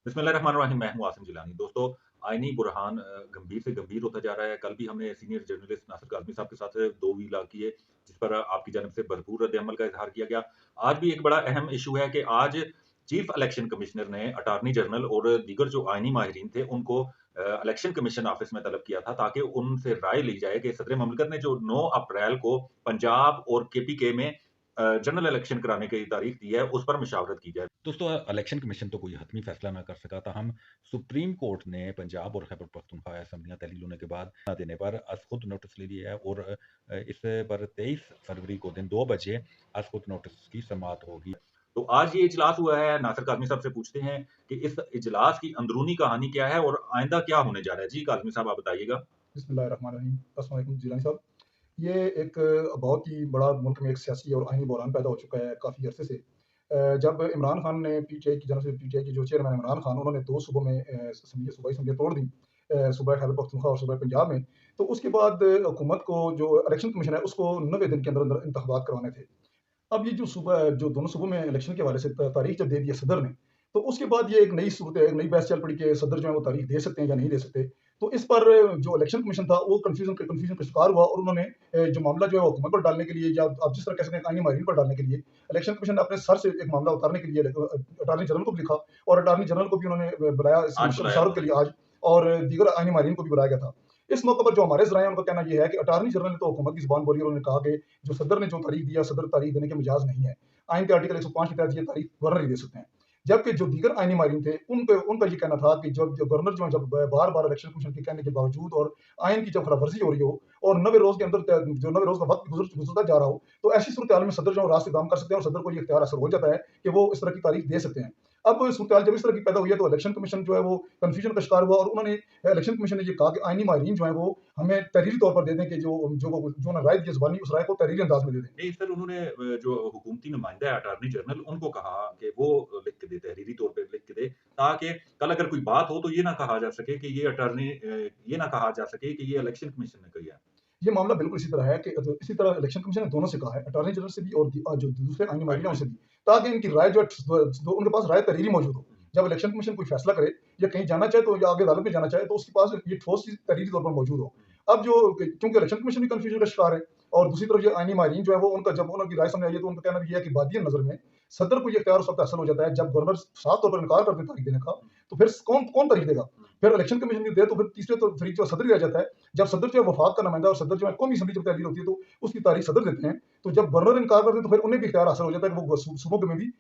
बिस्मिल्लाहिर्रहमानिर्रहीम। मैं हूँ आसिम जिलानी। दोस्तों, आईनी बुरहान गंभीर से गंभीर होता जा रहा है। कल भी हमने सीनियर जर्नलिस्ट नासिर काज़मी साहब के साथ 2 वीला किए, जिस पर आपकी जानब से भरपूर रद्द-ए-अमल का इज़हार किया गया। आज भी एक बड़ा अहम इश्यू है कि आज चीफ इलेक्शन कमिश्नर ने अटॉर्नी जनरल और दीगर जो आईनी माहिरीन थे, उनको इलेक्शन कमीशन ऑफिस में तलब किया था, ताकि उनसे राय ली जाए कि सदर ममलकत ने जो 9 अप्रैल को पंजाब और केपीके में जनरल इलेक्शन कराने की तारीख दी है, उस पर मशावरत की जाए। दोस्तों, इलेक्शन कमीशन तो कोई हतमी फैसला ना कर सका था। हम सुप्रीम कोर्ट ने पंजाब और खैबर पख्तूनख्वा असम्बलियाँ तहलील होने के बाद ना देने पर आज खुद नोटिस ले लिया है और इस पर 23 फरवरी को दिन 2 बजे आज खुद नोटिस की समाअत होगी। तो आज ये इजलास हुआ है, नासिर काज़मी साहब से पूछते हैं कि इस इजलास की अंदरूनी कहानी क्या है और आइंदा क्या होने जा रहा है? जी, काज़मी साहब आप बताइएगा। बिस्मिल्लाहिर्रहमानिर्रहीम। अस्सलाम वालेकुम जिलानी साहब। ये एक बहुत ही बड़ा मुल्क में एक सियासी और आईनी बहरान पैदा हो चुका है काफ़ी अरसे से। जब इमरान खान ने पीटीआई की जानब से पीटीआई के जो चेयरमैन इमरान खान उन्होंने 2 सूबों में सूबाई असम्बलियाँ तोड़ दी। सूबा खैबर पख्तूनख्वा और सूबा पंजाब में। तो उसके बाद हुकूमत को जो इलेक्शन कमीशन है उसको 90 दिन के अंदर-अंदर इंतखाबात करवाने थे। अब ये जो दोनों सूबों में इलेक्शन के हवाले से तारीख जब दे दी है सदर ने, तो उसके बाद ये एक नई बहस चल पड़ी कि सदर जो है वो तारीख दे सकते हैं या नहीं दे सकते। तो इस पर जो इलेक्शन कमीशन था वो कन्फ्यूज़न का शिकार हुआ और उन्होंने जो मामला जो है वो हुकूमत पर डालने के लिए या आप जिस तरह कह सकते हैं आईनी माहिरीन पर डालने के लिए, इलेक्शन कमीशन ने अपने सर से एक मामला उतारने के लिए अटॉर्नी जनरल को भी लिखा और अटॉर्नी जनरल को भी उन्होंने बुलाया इस आज बुलाया मशावरत के उन्होंने। लिए आज और दीगर आईनी माहिरीन को भी बुलाया गया था। इस मौके पर जो हमारे ज़राए हैं उनका कहना ये है कि अटॉर्नी जनरल ने तो हुकूमत की ज़ुबान बोली और उन्होंने कहा कि जो सदर ने जो तारीख दी है, सदर तारीख देने के मिजाज नहीं है। आइन के आर्टिकल 105 के तहत ये तारीख गवर्नर ही दे सकते हैं। जबकि जो दीगर आईनी माहिरीन थे, उनका ये कहना था कि जब जो गवर्नर जो है जब बार-बार इलेक्शन कमीशन के कहने के बावजूद और आइन की जब खिलाफवर्जी हो रही हो और 90 रोज़ के अंदर जो 90 रोज़ का वक़्त गुज़रता जा रहा हो, तो ऐसी सूरत-हाल में सदर जो है रास्त इक़दाम कर सकते हैं और सदर को ये इख्तियार हासिल हो जाता है कि वो इस तरह की तारीख दे सकते हैं। अब सूरत-हाल जब इस तरह की पैदा हुई है तो इलेक्शन कमीशन जो है वो कन्फ्यूजन का शिकार हुआ और उन्होंने इलेक्शन कमीशन ने ये कहा कि आईनी माहिरीन जो हैं वो हमें तहरीरी तौर पर दे दें कि जो उन्होंने राय दी है ज़ुबानी उस राय को तहरीरी अंदाज में दे दें। नहीं सर, उन्होंने जो हुकूमती नुमाइंदा है अटॉर्नी जनरल उनको कहा कि वो लिख के दे, तहरीरी तौर पे लिख के दे, ताकि कल अगर कोई बात हो तो ये ना कहा जा सके कि ये ना कहा जा सके कि ये इलेक्शन कमीशन ने किया है। ये मामला बिल्कुल इसी तरह है कि इसी तरह इलेक्शन कमीशन ने दोनों से कहा है, अटॉर्नी जनरल से भी और जो दूसरे आईनी माहिरीन आईनी हैं में। उनसे भी, ताकि इनकी राय जो है उनके पास राय तहरीरी मौजूद हो। जब इलेक्शन कमीशन कोई फैसला करे या कहीं जाना चाहे तो या आगे अदालत में जाना चाहे तो उसके पास ये ठोस चीज़ तहरीरी तौर पर मौजूद हो। अब जो क्योंकि इलेक्शन कमीशन भी कन्फ्यूजन का शिकार है और दूसरी तरफ ये आईनी माहिरीन जो है वो उनका जब उनकी राय सामने आई है तो उनका कहना भी ये है कि बादिया नज़र में सदर को ये इख्तियार उस वक़्त हासिल हो जाता है जब गवर्नर साफ तौर पर इनकार कर दे तारीख देने का, तो फिर कौन कौन तारीख देगा? फिर इलेक्शन कमीशन भी दे तो फिर तीसरे तो फिर जो सदर ही रह जाता है। जब सदर जो है वफाक का नुमाइंदा और सदर जो है कौमी असेंबली जब तहलील होती है तो उसकी तारीख सदर देते हैं। तो जब गवर्नर इनकार कर दे तो फिर उन्हें भी इख्तियार हासिल हो जाता है कि वो सूबों में भी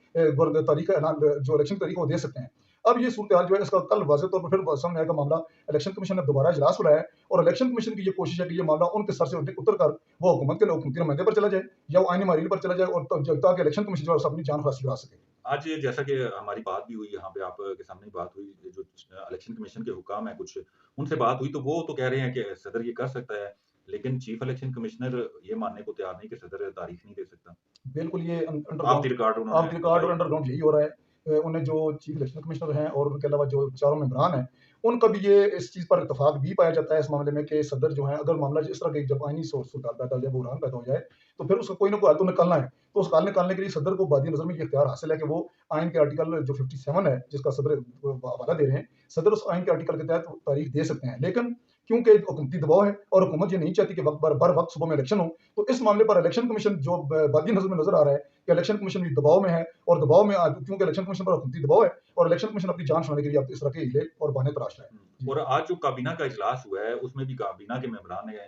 तारीख का ऐलान जो इलेक्शन की तारीख है वो दे सकते हैं। अब ये सूरत-हाल जो है इसका कल वाज़ह तौर पर फिर सामने आएगा मामला। इलेक्शन कमीशन ने दोबारा इजलास बुलाया है और इलेक्शन कमीशन की ये कोशिश है कि ये मामला उनके सर से उतर कर वो हुकूमती नुमाइंदे पर चला जाए या वो आईनी माहिरीन पर चला जाए और ताकि इलेक्शन कमीशन जो है अपनी जान खलासी उड़ा सके। आज जैसा कि हमारी बात भी हुई यहाँ पे आपके सामने ही बात हुई, ये जो इलेक्शन कमीशन के हुकाम हैं कुछ, उनसे बात हुई तो वो तो कह रहे हैं कि सदर ये कर सकता है, लेकिन चीफ इलेक्शन कमिश्नर ये मानने को तैयार नहीं कि सदर तारीख नहीं दे सकता। बिल्कुल ये of the underground record of उन्होंने द रिकॉर्ड और बताई। अंडरग्राउंड यही हो रहा है। उन्हें जो चीफ इलेक्शन कमिश्नर हैं और उनके अलावा जो चारों मेंबरान हैं, उनका भी ये इस चीज़ पर इत्तेफ़ाक भी पाया जाता है इस मामले में कि सदर जो हैं अगर मामला इस तरह की जब आईनी सूरत-हाल पैदा हो जाए, बुहरान पैदा हो जाए, तो फिर उसका कोई ना कोई हल तो निकालना है। तो उस हल निकालने के लिए सदर को बादी नज़र में ये इख्तियार हासिल है कि वो आइन के आर्टिकल जो 57 है, जिसका सदर हवाला दे रहे हैं, सदर उस आइन के आर्टिकल के तहत तारीख दे सकते हैं। लेकिन क्योंकि हुकूमती दबाव है और हुकूमत ये नहीं चाहती कि बर वक़्त सुबह में इलेक्शन हो, तो इस मामले पर इलेक्शन कमीशन जो बादी नज़र में नज़र आ रहा है कि इलेक्शन कमीशन भी दबाव में है और दबाव में क्योंकि इलेक्शन कमीशन पर हुकूमती दबाव है और इलेक्शन कमीशन अपनी जान छुड़ाने के लिए अब इस तरह के हीले और बहाने तराश रहा है। जी। और आज जो काबीना का इजलास हुआ है, उसमें भी काबीना के मेंबरान ने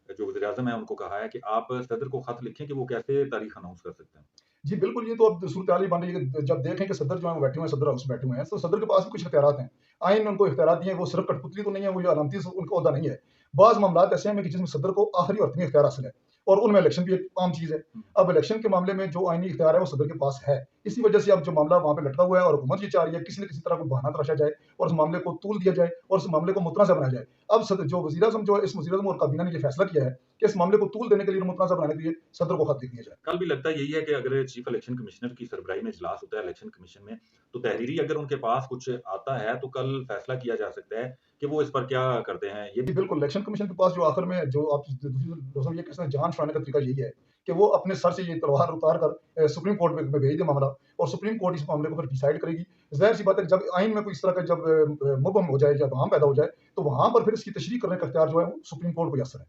जो वज़ीर-ए-आज़म है उनको कहा है कि आप सदर को खत लिखें कि वो कैसे तारीख अनाउंस कर सकते हैं। जी, बिल्कुल, ये तो अब सूरत-हाल ही बन रही है कि जब देखें कि सदर जो है वो बैठे हुए हैं, सदर हाउस में बैठे हुए हैं, तो सदर के पास भी कुछ इख्तियारात हैं। आइन ने उनको इख्तियारात दिए हैं, वो सिर्फ़ कठपुतली तो नहीं है, वो जो अलामती उनका ओहदा नहीं है। बाज़ मामलात ऐसे हैं कि जिसमें सदर को आखिरी वक़्त में इख्तियार हासिल है और उनमें इलेक्शन भी एक आम चीज़ है। अब इलेक्शन के मामले में जो आइनी इख्तियार है, वो सदर के पास है। इसी वजह से अब जो मामला वहाँ पे लटका हुआ है और हुकूमत ये चाह रही है किसी न किसी तरह कोई बहाना तराशा जाए और उस मामले को तूल दिया जाए और उस मामले को मुतनाज़ बनाया जाए। अब जो वज़ीर-ए-आज़म जो है, इस वज़ीर-ए-आज़म और काबीना ने ये फैसला किया है कि इस मामले को तूल देने के लिए और मुतनाज़ बनाने के लिए सदर को खत लिख दिया जाए। कल भी लगता यही है कि अगर चीफ इलेक्शन कमिश्नर की सरबराही में इजलास होता है इलेक्शन कमीशन में, तो तहरीरी अगर उनके पास कुछ आता है, तो कल फैसला किया जा सकता है कि वो इस पर क्या करते हैं। ये जी, बिल्कुल, इलेक्शन कमीशन के पास जो आखिर में जो आप दूसरी ये कह सकते हैं जान छुड़ाने का तरीका यही है कि वो अपने सर से ये तलवार उतार कर सुप्रीम कोर्ट में भेज दे मामला, और सुप्रीम कोर्ट इस मामले को फिर डिसाइड करेगी। ज़ाहिर सी बात है, जब आइन में कोई इस तरह का जब मुबहम हो जाए, जब वहां पैदा हो जाए, तो वहां पर फिर इसकी तशरीह करने का इख्तियार जो है वो सुप्रीम कोर्ट को यसर है।